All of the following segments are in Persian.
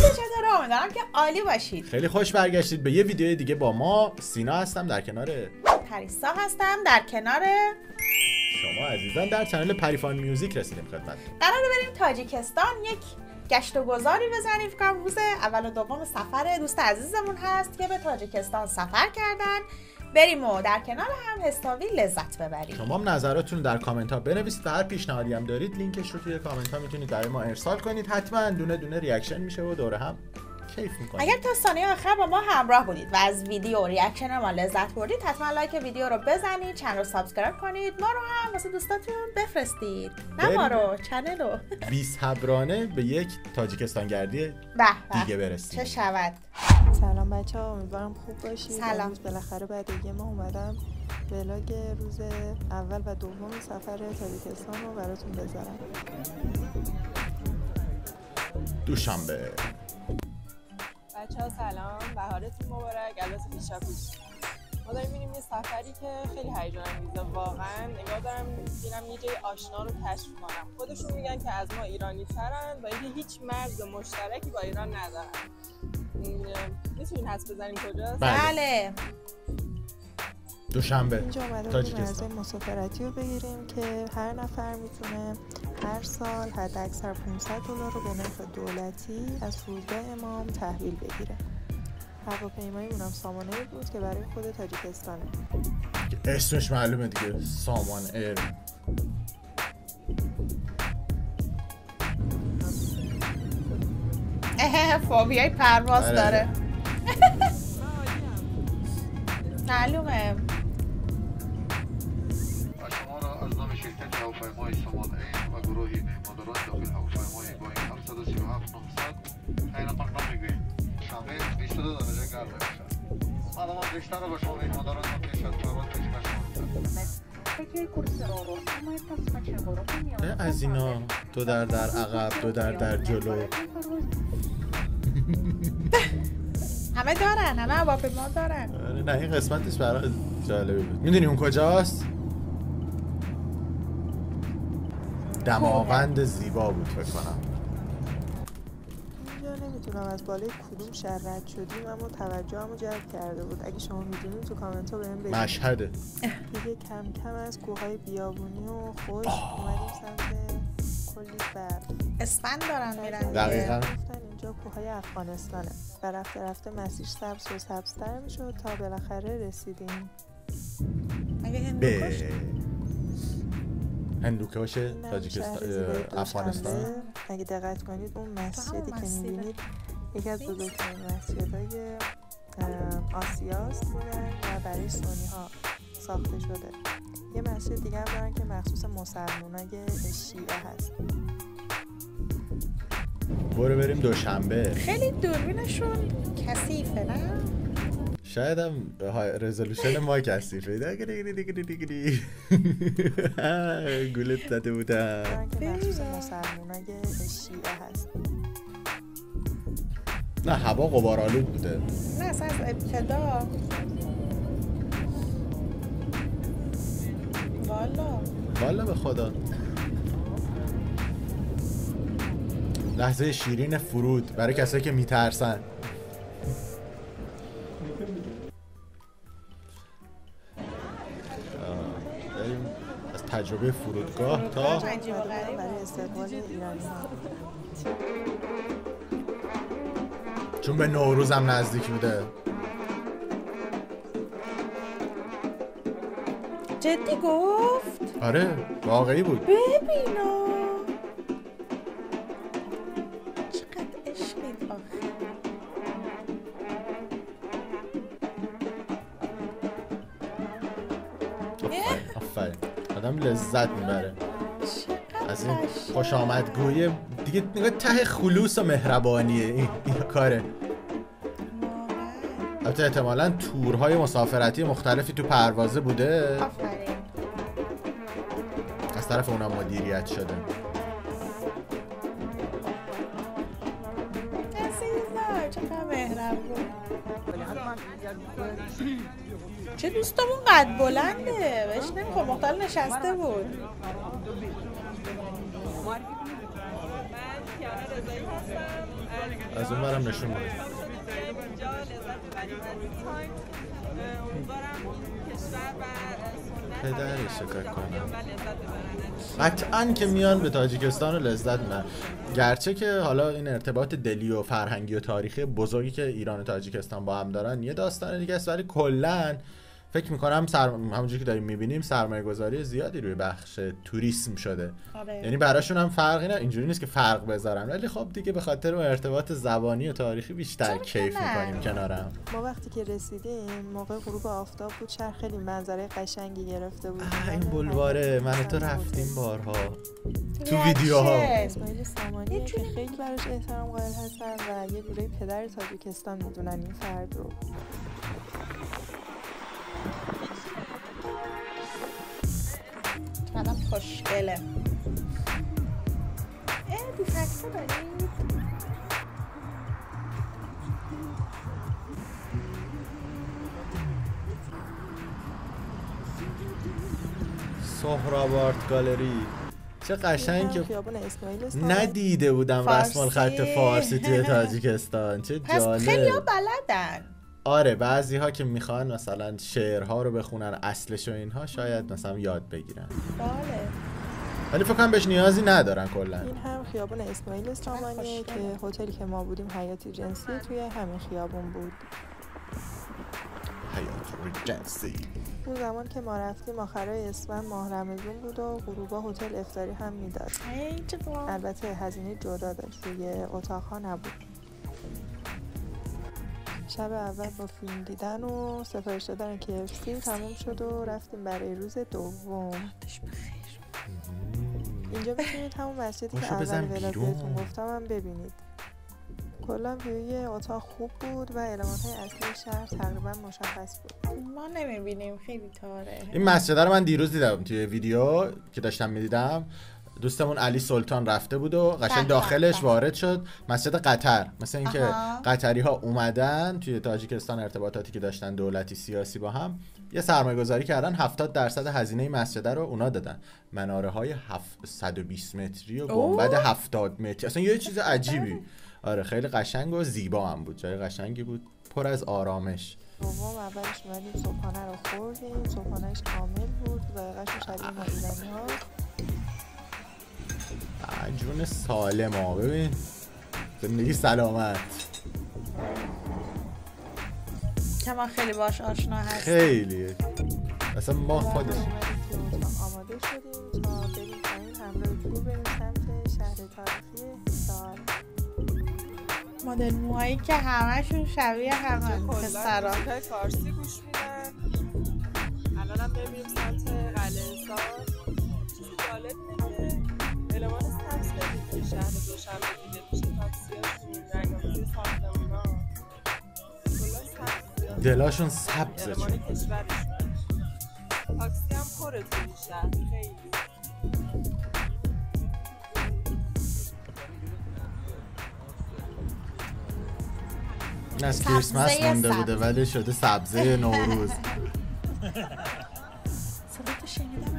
چطوره؟ امیدوارم که عالی باشید. خیلی خوش برگشتید به یه ویدیو دیگه با ما. سینا هستم در کنار پریسا هستم در کنار شما عزیزان در چنل پریفان میوزیک رسیدیم خدمت. قراره بریم تاجیکستان یک گشت و گذاری بزنیم. فکر کنم روز اول و دوم سفر دوست عزیزمون هست که به تاجیکستان سفر کردن. بریم و در کنار هم حسابی لذت ببریم. شما هم نظراتتون در کامنت ها بنویسید و هر پیشنهادی هم دارید لینکش رو توی کامنت ها میتونید برای ما ارسال کنید. حتما دونه دونه ریاکشن میشه و دوره هم کیف میکنید. اگر تا ثانیه آخر با ما همراه بودید و از ویدیو ریاکشن ما لذت بردید، حتما لایک ویدیو رو بزنید، چنل رو سابسکرایب کنید، ما رو هم واسه دوستاتون بفرستید. نه ما رو، چنل رو. بی‌صبرانه به یک تاجیکستان گردی دیگه برسید. چه شود؟ سلام بچه‌ها، امیدوارم خوب باشید. سلام. بالاخره بعد یه ماه اومدم ولاگ روز اول و دوم سفر تاجیکستان رو براتون بذارم. دوشنبه. بچه‌ها سلام، بهارتون مبارک. البته پیشاپیش ما داریم میریم یه سفری که خیلی هیجان انگیزه. واقعا نگاه دارم می‌بینم یه جای آشنا رو کشف کنم. خودشون میگن که از ما ایرانی ترن و اینکه هیچ مرز مشترکی با ایران ندارن. میتونین حدس بزنین کجاست؟ بله. دوشنبه. اینجا اومده مرز مسافرتی رو بگیریم که هر نفر میتونه هر سال حد اکثر $500 رو به نرخ دولتی از فرودگاه امام تحویل بگیره. هواپیمایی اونم سامانه بود که برای خود تاجیکستانه. اسمش معلومه دیگه، سامان ایر. فوبیای پرواز داره. معلومه. شما را از نام شرکت هواپیمای سامان ایر و گروهی مهمانداران داخل هواپیمای بوئینگ 737 900 خیلی مقدم میگوییم. شامل 22 درجه گرم میشد. معلومات بیشتر را به شما مهمانداران ما پیش از پرواز نه از اینا دو در عقب، دو در جلو. همه دارن، همه هواپیما دارن. نه این قسمتش برای جالبی بود. میدونی اون کجاست؟ دماوند زیبا بود فکر کنم. اینجا نمیتونم از بالای کدوم شهر رد شدیم اما توجهمو جلب کرده بود. اگه شما میدونید تو کامنت ها بهم بگید. مشهده. دیگه کم کم از کوههای بیابونی و خشک اومدیم سمت کلی برف. اسفند دارن میرن. دقیقاً. اینجا کوههای افغانستانه و رفته رفته مسیر سبز و سبزتر میشد تا بالاخره رسیدیم. اگه هندوکش هندوکش تاجیکستان افغانستان. اگه دقت کنید اون مسجدی که میبینید یکی از بزرگترین مسجدهای آسیاست و برای سنی ها ساخته شده. یه مسجد دیگه هم دارن که مخصوص مسلمانای شیعه هست. برو بریم دوشنبه. خیلی دوربینشون کثیفه نه؟ شاید هم رزولوشن ما کثیفه. گولت زده بودم. که مخصوص مسلمانای شیعه هست. نه هوا غبارآلود بوده. نه اصلا از ابتدا. والا به خدا. لحظه شیرین فرود برای کسایی که میترسن. بریم از تجربه فرودگاه تا برای استقبال ایرانی‌ها. چون به نوروز هم نزدیک بوده. جدی گفت؟ آره واقعی بود. ببینا چقدر عشقید آخه. آفرین آدم لذت میبره از این خوش آمدگویی دیگه. نگاه ته خلوص و مهربانیه این کاره. البته احتمالاً تورهای مسافرتی مختلفی تو پروازه بوده. آفرین. از طرف اونا مدیریت شده. عزیزا چقدر مهربون. چه دوستمون قد بلنده. بهش نمیخوام مختل نشسته بود. از اون برم نشون بده. اینجا لذت ببریم از این تایم. امیدوارم کشور و سنت پدرش فکر کنم و لذت ببرن. قطعاً که میان به تاجیکستان و لذت میبرن. گرچه که حالا این ارتباط دلی و فرهنگی و تاریخی بزرگی که ایران و تاجیکستان با هم دارن یه داستان دیگه است، ولی کلاً فکر میکنم همونجوری که داریم میبینیم سرمایه گذاری زیادی روی بخش توریسم شده. یعنی براشون هم فرقی نه، اینجوری نیست که فرق بذارن، ولی خب دیگه به خاطر اون ارتباط زبانی و تاریخی بیشتر کیف میکنیم کنارم. ما وقتی که رسیدیم موقع غروب آفتاب بود، شهر خیلی منظره قشنگی گرفته بود. این بلواره من و تو رفتیم بارها تو ویدیوها. اسماعیل سامانیه که خیلی براش احترام قائل هستن و یه جوری پدر تاجیکستان میدونن این فرد رو. چقدر خوشگله. دیفکتو دارید؟ سهراب آرت گالری چه قشنگ که ندیده بودم رسم الخط فارسی توی تاجیکستان. چه جالب. پس خیلی ها بلدن. آره بعضی ها که میخوان مثلا شعرها رو بخونن اصلش و اینها شاید مثلا یاد بگیرن. بله. ولی فکر کنم بهش نیازی ندارن کلا. این هم خیابون اسماعیل سامانیه که هتلی که ما بودیم حیات جنسی توی همین خیابون بود. حیات ریجنسی. اون زمان که ما رفتیم آخرای اسفند ماه رمضان بود و غروبا هتل افطاری هم میداد. البته هزینه جدا داشت، روی اتاق‌ها نبود. شب اول با فیلم دیدن و سفارش دادن KFC تموم شد و رفتیم برای روز دوم. اینجا میتونید همون مسجدی که اول ولاگ بهتون گفتم هم ببینید. کلا ویوی اتاق خوب بود و المان‌های اصلی شهر تقریبا مشخص بود. ما نمیبینیم، خیلی تاره. این مسجد رو من دیروز دیدم توی ویدیو که داشتم میدیدم. دوستمون علی سلطان رفته بود و قشنگ داخلش وارد شد. مسجد قطر، مثل اینکه قطری ها اومدن توی تاجیکستان ارتباطاتی که داشتن دولتی سیاسی با هم یه سرمایه گذاری کردن، 70% هزینه مسجد رو اونا دادن. مناره های 120 متری و گنبد 70 متری، اصلا یه چیز عجیبی. آره خیلی قشنگ و زیبا هم بود، جای قشنگی بود، پر از آرامش. دوم اولش اومدیم صبحانه رو خوردیم، صبحانهش کامل بود، ذائقه‌اش شبیه ما ایرانی‌ها. جون سالم ها، ببین زندگی سلامت که ما خیلی باش آشنا هستیم. خیلی اصلا ما خودش آماده شدیم تا بریم پایین همراه تور بریم سمت شهر تاریخی حصار. مدل موهایی که همه‌شون شبیه همه پسرا فارسی گوش میدن. الان هم بریم سمت قلعه حصار. چیزی جالب اینه که المان سبز خیلی شهر دوشنبه دیده میشه، تاکسی‌هاشون رنگ‌آمیز ساختمونا کلا سبز، دلاشون سبزه. المان کشورشون تاکسی هم پره توی شهر خیلی. این از کریسمس مونده بوده ولی شده سبزه نوروز.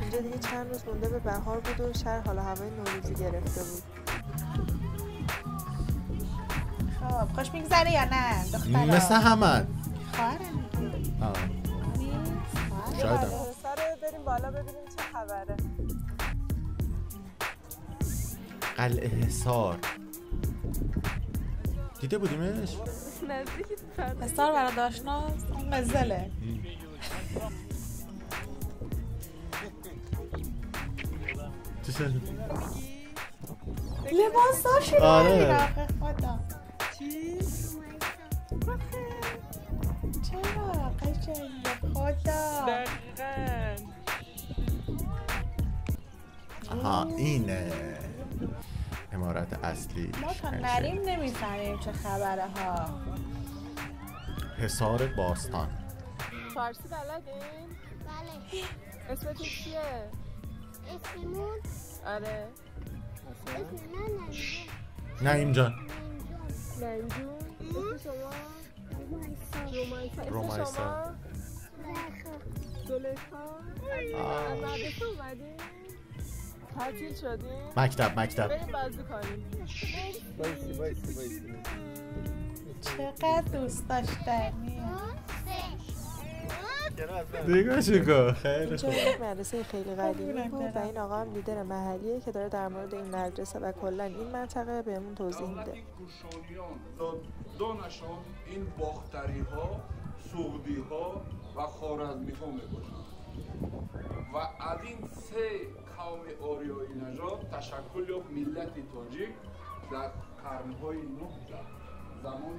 اینجا دیگه چند روز مونده به بهار بود و شهر حالا هوای نوروزی گرفته بود. خب خوش میگذره یا نه دخترها؟ مثل همه خواهرم شاید سر بریم بالا ببینیم چه خبره. قلعه حصار دیده بودیمش؟ حصار برای آشناست، اون مزله. لباس داشتی آره. خدا چی؟ چرا؟ قشنگه خدا. دقیقاً. آها اینه عمارت اصلی. ما تا نریم نمیفهمیم چه خبره ها. حصار باستان. فارسی بلدین؟ بله. اسمتون چیه؟ اسممون؟ آره. نعیم جان. نعیم جون؟ اسم شما؟ رومایسا. اسم شما؟ زلیخا. از مدرسه اومدین؟ تعطیل شدین؟ مکتب بریم بازی کنیم. چقدر دوست داشتنی. دیگه چیکار؟ خیلی خوب. اینجا یک مدرسه خیلی قدیمی بود و این آقا هم لیدر محلیه که داره در مورد این مدرسه و کلا این منطقه بهمون توضیح میده. دانشان این باختری ها، سوغدی ها و خوارزمی ها میباشند و از این سه قوم آریایی نژاد تشکل یا ملت تاجیک در قرنهای 19 زمان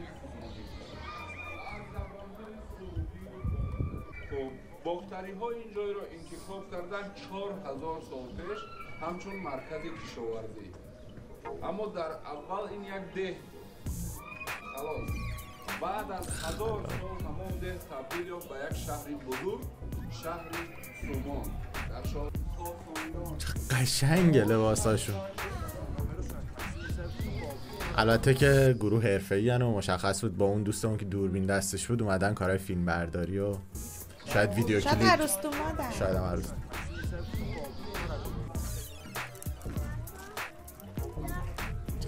باختری ها این جای را انتخاب کردن 4000 سال پیش همچون مرکز کشاورزی. اما در اول این یک ده خلاص بعد از 1000 سال همون ده تبدیل یافت به یک شهری بزرگ، شهری سومان در شهر قشنگه لباساشون. البته که گروه حرفه‌ای ان و مشخص بود با اون دوستمون که دوربین دستش بود اومدن کارهای فیلم برداری و شاید ویدیو کلیپ، شاید عروس اومدن، شاید هم عروس.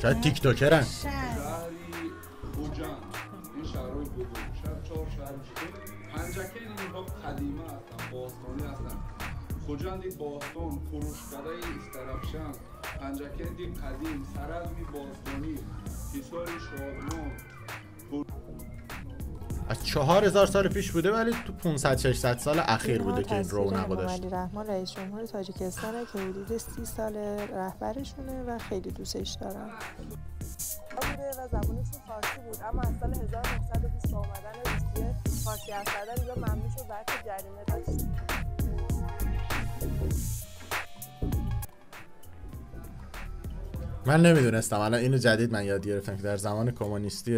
شاید تیک توکرن. شهری اوجان این شهرهای بزرگ شهر 4 شهر بزرگ پنجکه اینها قدیمه هستن، باستانی هستن. خوجندی باستان، فروشکده استرفشن، پنجکندی قدیم، سرزمی باستانی، حصار شادمان. از 4000 سال پیش بوده ولی تو 500-600 سال اخیر بوده که این رونقو داشت. علی رحمان رئیس جمهور تاجیکستانه که حدود 30 سال رهبرشونه و خیلی دوستش دارن. بوده و زبانشون فارسی بود اما از سال 1920 با اومدن روسیه فارسی حرف زدن اینجا ممنوع شد و حتی جریمه داشت. من نمیدونستم، الان اینو جدید من یاد گرفتم که در زمان کمونیستی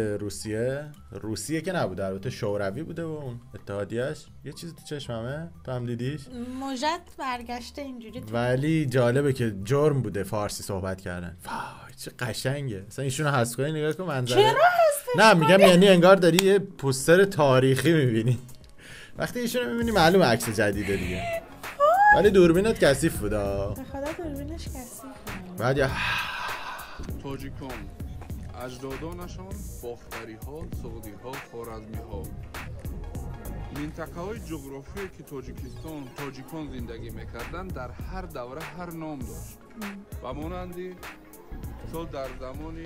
روسیه که نبود، البته شوروی بوده و اون اتحادیه‌اش یه چیزی تو چشممه، تو هم دیدیش؟ موجت برگشته اینجوری تو. ولی جالبه که جرم بوده فارسی صحبت کردن. وای چه قشنگه. مثلا ایشونو حذف کنی نگاه کن منظره. چرا حذفش نه میگم یعنی انگار داری یه پوستر تاریخی میبینی. وقتی ایشونو میبینی معلومه عکس جدیده دیگه. ولی دوربینت کثیف بوده. به خدا دوربینش کثیفه. بعد یا تاجیکان اجدادانشان باختری ها، سعودی ها، خوارزمی ها. منطقه های جغرافیایی که تاجیکان زندگی میکردن در هر دوره هر نام داشت و مانندی مثال در زمان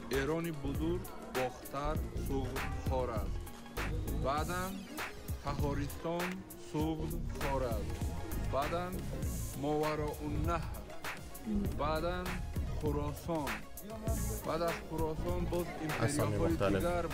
ایرانی بزرگ باختر، سوغد، خوارزم، بعدا تخارستان، سوغد، خوارزم، بعدا ماوراءالنهر، بعدا خراسان، بعد از خراسان باز امپریاهای دیگر بود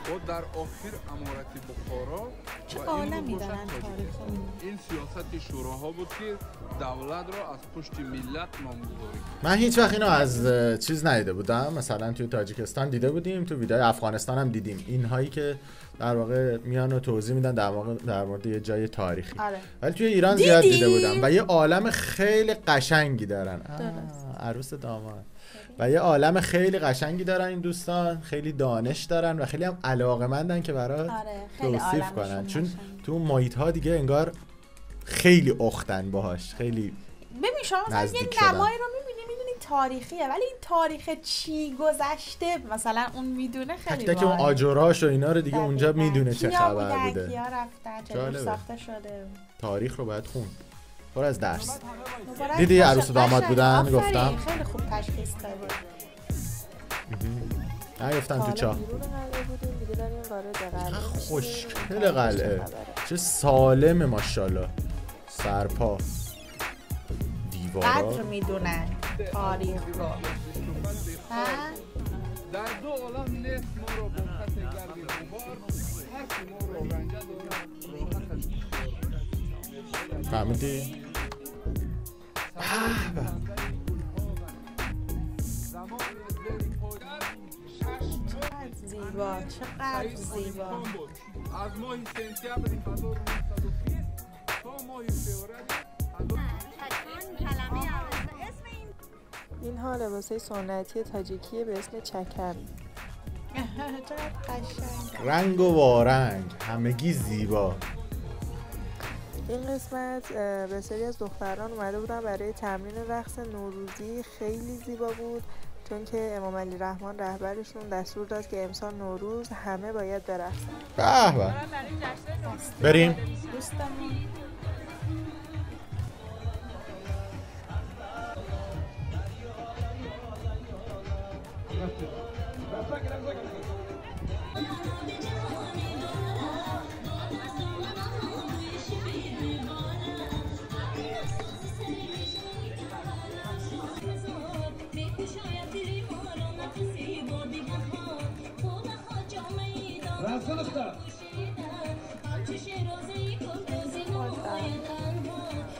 و در آخر امارت بخارا. چه عالمی دارن تاریخ. این سیاست شوراها بود که دولت را از پشت ملت نامگذاری. من هیچ وقت اینو از چیز ندیده بودم، مثلا توی تاجیکستان دیده بودیم، تو ویدیوهای افغانستان هم دیدیم اینهایی که در واقع میان و توضیح میدن در مورد یه جای تاریخی. آره. ولی توی ایران زیاد دیده بودم و یه عالم خیلی قشنگی دارن. عروس داماد. و یه عالم خیلی قشنگی دارن این دوستان، خیلی دانش دارن و خیلی هم علاقه‌مندن که برای توصیف کنن، چون تو اون محیط ها دیگه انگار خیلی اختن باهاش، خیلی ببین شما مثلا یه نمایی رو میبینی تاریخیه ولی این تاریخ چی گذشته مثلا اون میدونه خیلی تک اون آجراش و اینا رو دیگه اونجا میدونه چه خبر بوده، کیا رفتن، چطور ساخته شده. تاریخ رو باید خون پر از درس. دیدی عروس و داماد بودن گفتم خیلی خوب تشخیص دادی. گفتن تو چاه. خوشگل قلعه، چه سالمه ماشاءالله، سرپا، دیوارا. قدر میدونن تاریخ رو. در دو عالم نیست ما رو با کسی گردی دوبار هر که ما رو رنجه دارن راحتش فهمیدی؟ زیبا، چقدر زیبا. از ماه سپتامبر 1920 تا ماه فوریه این ها لباسای سنتی تاجیکی به اسم چکر. رنگ و وارنگ، همگی زیبا. این قسمت بسیاری از دختران اومده بودن برای تمرین رقص نوروزی، خیلی زیبا بود چون که امام علی رحمان رهبرشون دستور داد که امسال نوروز همه باید برقصن. به به. بریم. دوستمون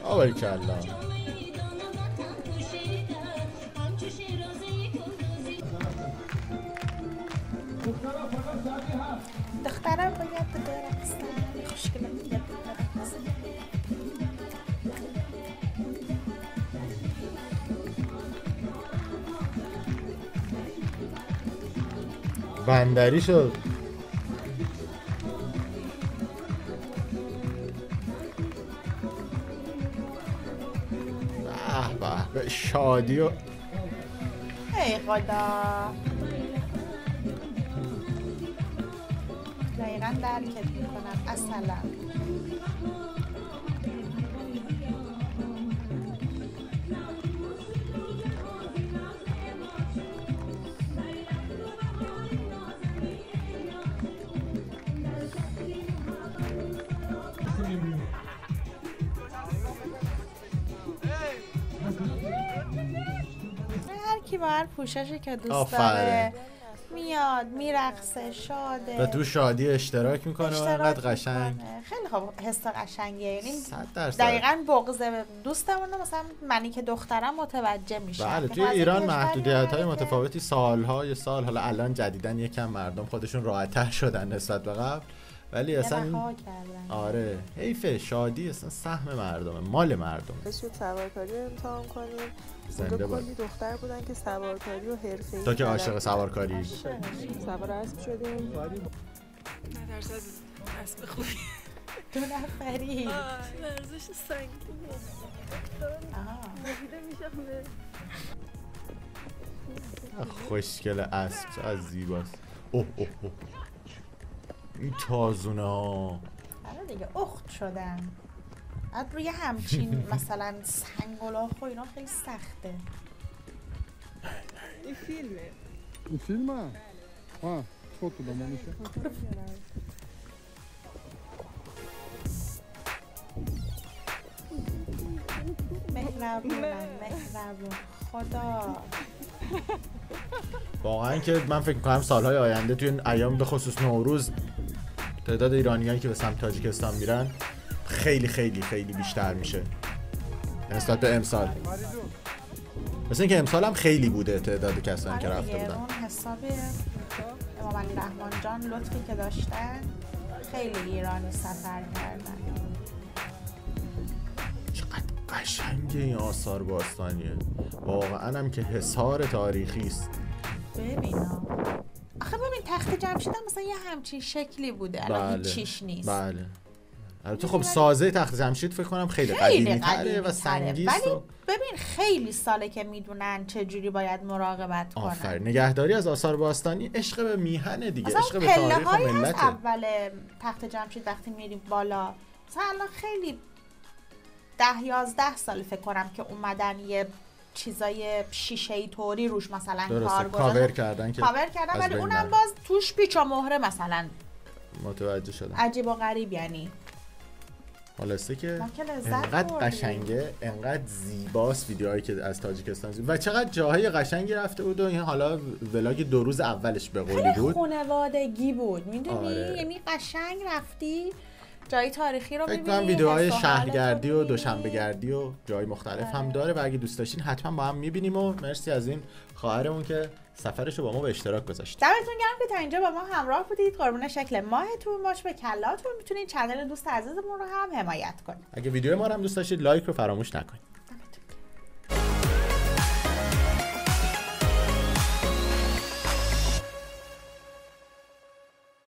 آبرکلا. دخترم باید برقصن. خوشگله باید برقصن. بندری شد. به شادی و ای خدا دقیقا درکت میکنم اصلا. کی با هر پوششی که دوست داره میاد میرقصه شاده و تو شادی اشتراک میکنه و اینقدر قشنگ. خیلی خوب، حس قشنگیه. یعنی 100% دقیقاً بغض دوستمون مثلا منی که دخترم متوجه میشه. بله توی ایران محدودیت‌های متفاوتی سالهای سال، حالا الان جدیدن یکم مردم خودشون راحت‌تر شدن نسبت به قبل، ولی اصلا آره حیفه. شادی اصلا سهم مردمه، مال مردمه. بشید سوارکاری رو امتحان کنیم. زنده باد. کلی دختر بودن که سوارکاری و حرفه‌ای تو که عاشق سوارکاری سوار اسب شدیم. نترس از اسب خوبی. دو نفری ورزش سنگینه. خوشگل اسب، چه از زیباست. اوه اوه اوه این تازونه ها آره دیگه اخت شدن. بعد روی همچین مثلا سنگ و لاخ و اینا خیلی سخته. این فیلمه. این فیلمه؟ آه فوتو با ما میشه. مهربون خدا. واقعا که من فکر میکنم سالهای آینده توی این ایام به خصوص نوروز تعداد ایرانیایی که به سمت تاجیکستان میرن خیلی خیلی خیلی بیشتر میشه نسبت به امسال. مثل اینکه امسال هم خیلی بوده تعداد کسانی که رفته بودن. اون حساب امام علی رحمان جان لطفی که داشتن خیلی ایرانی سفر کردن. چقدر قشنگه این آثار باستانیه واقعا، هم که حصار تاریخی است. ببینا آخه ببین تخت جمشید هم مثلا یه همچین شکلی بوده، الان هیچیش نیست. بله البته خب سازه تخت جمشید فکر کنم خیلی قدیمی تره و سنگیست. ولی ببین خیلی ساله که میدونن چه جوری باید مراقبت کنن. آفرین. نگهداری از آثار باستانی عشق به میهنه دیگه، عشق به تاریخ و ملت. اول تخت جمشید وقتی میریم بالا مثلا الان خیلی 10-11 سال فکر کنم که اومدن یه چیزای شیشه‌ای طوری روش مثلا کار کاور کردن ولی اونم باز توش پیچ و مهره مثلا متوجه شدم. عجیب و غریب. یعنی خلاصه که انقدر قشنگه، انقدر زیباست ویدیوهایی که از تاجیکستان و چقدر جاهای قشنگی رفته بود. و این حالا ولاگ 2 روز اولش به قولی بود، خانوادگی بود میدونی. یعنی قشنگ رفتی جای تاریخی رو می‌بینی. فکر کنم ویدیوهای شهرگردی و دوشنبه گردی و جای مختلف هم داره و اگه دوست داشتین حتما با هم می‌بینیم. و مرسی از این خواهرمون که سفرشو با ما به اشتراک گذاشت. دمتون گرم که تا اینجا با ما همراه بودید. قربون شکل ماهتون، ماچ به کلاتون. میتونید چنل دوست عزیزمون رو هم حمایت کنید. اگه ویدیو ما رو هم دوست داشتید لایک رو فراموش نکنید.